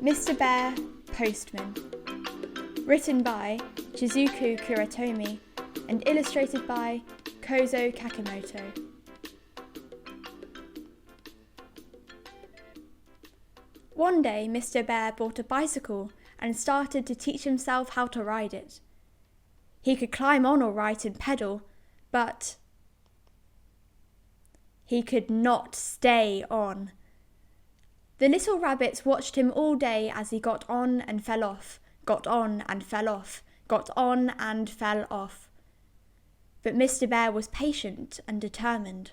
Mr. Bear Postman. Written by Chizuko Kuratomi and illustrated by Kozo Kakimoto. One day Mr. Bear bought a bicycle and started to teach himself how to ride it. He could climb on all right and pedal, but he could not stay on. The little rabbits watched him all day as he got on and fell off, got on and fell off, got on and fell off. But Mr. Bear was patient and determined.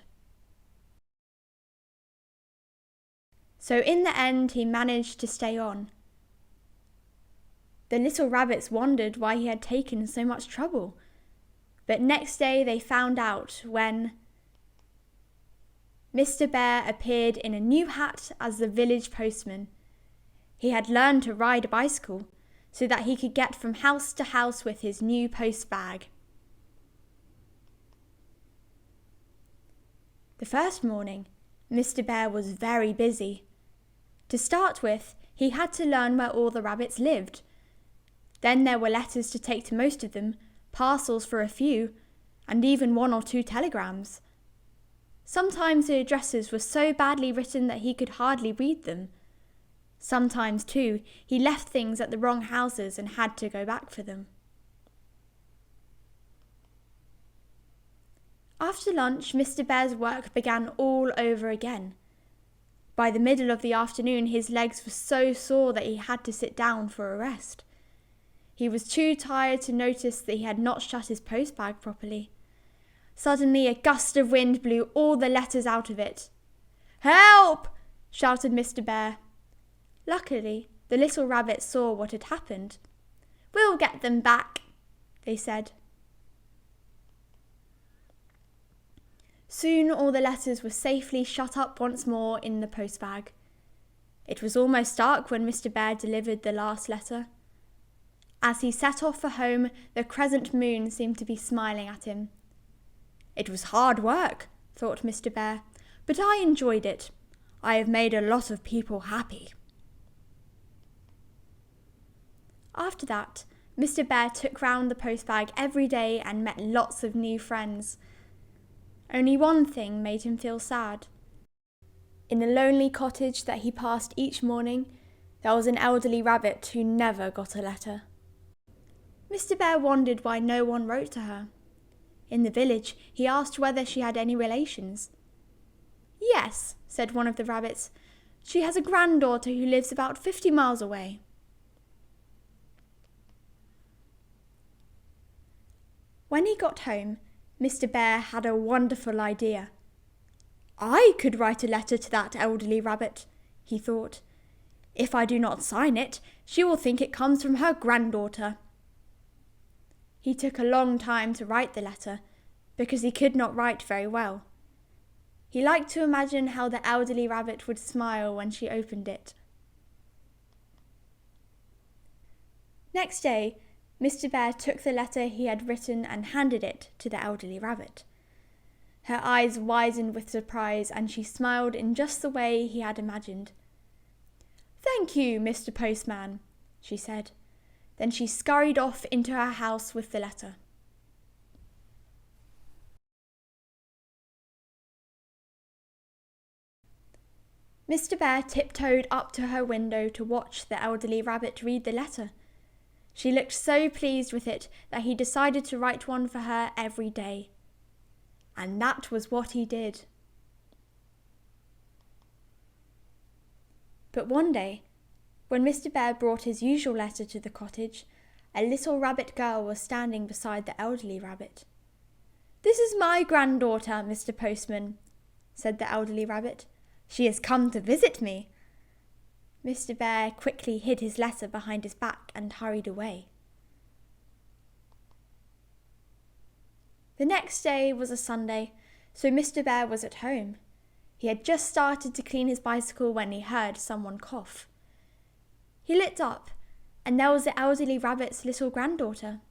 So in the end he managed to stay on. The little rabbits wondered why he had taken so much trouble, but next day they found out when Mr. Bear appeared in a new hat as the village postman. He had learned to ride a bicycle so that he could get from house to house with his new post bag. The first morning, Mr. Bear was very busy. To start with, he had to learn where all the rabbits lived. Then there were letters to take to most of them, parcels for a few, and even 1 or 2 telegrams. Sometimes the addresses were so badly written that he could hardly read them. Sometimes, too, he left things at the wrong houses and had to go back for them. After lunch, Mr. Bear's work began all over again. By the middle of the afternoon, his legs were so sore that he had to sit down for a rest. He was too tired to notice that he had not shut his post bag properly. Suddenly a gust of wind blew all the letters out of it. "Help!" shouted Mr. Bear. Luckily, the little rabbits saw what had happened. "We'll get them back," they said. Soon all the letters were safely shut up once more in the post bag. It was almost dark when Mr. Bear delivered the last letter. As he set off for home, the crescent moon seemed to be smiling at him. It was hard work, thought Mr. Bear, but I enjoyed it. I have made a lot of people happy. After that, Mr. Bear took round the post bag every day and met lots of new friends. Only one thing made him feel sad. In the lonely cottage that he passed each morning, there was an elderly rabbit who never got a letter. Mr. Bear wondered why no one wrote to her. In the village, he asked whether she had any relations. "Yes," said one of the rabbits. "She has a granddaughter who lives about 50 miles away." When he got home, Mr. Bear had a wonderful idea. "I could write a letter to that elderly rabbit," he thought. "If I do not sign it, she will think it comes from her granddaughter." He took a long time to write the letter, because he could not write very well. He liked to imagine how the elderly rabbit would smile when she opened it. Next day, Mr. Bear took the letter he had written and handed it to the elderly rabbit. Her eyes widened with surprise and she smiled in just the way he had imagined. "Thank you, Mr. Postman," she said. Then she scurried off into her house with the letter. Mr. Bear tiptoed up to her window to watch the elderly rabbit read the letter. She looked so pleased with it that he decided to write one for her every day. And that was what he did. But one day, when Mr. Bear brought his usual letter to the cottage, a little rabbit girl was standing beside the elderly rabbit. "This is my granddaughter, Mr. Postman," said the elderly rabbit. "She has come to visit me." Mr. Bear quickly hid his letter behind his back and hurried away. The next day was a Sunday, so Mr. Bear was at home. He had just started to clean his bicycle when he heard someone cough. He looked up, and there was the elderly rabbit's little granddaughter.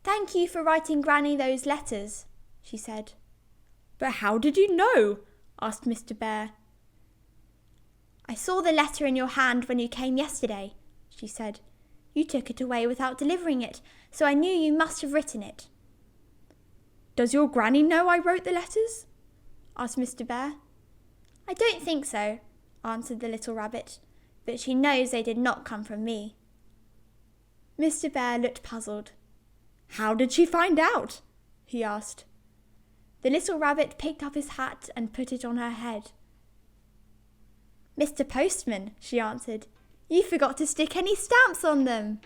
"Thank you for writing Granny those letters," she said. "But how did you know?" asked Mr. Bear. "I saw the letter in your hand when you came yesterday," she said. "You took it away without delivering it, so I knew you must have written it." "Does your granny know I wrote the letters?" asked Mr. Bear. "I don't think so," answered the little rabbit, "but she knows they did not come from me." Mr. Bear looked puzzled. "How did she find out?" he asked. The little rabbit picked up his hat and put it on her head. "Mr. Postman," she answered, "you forgot to stick any stamps on them."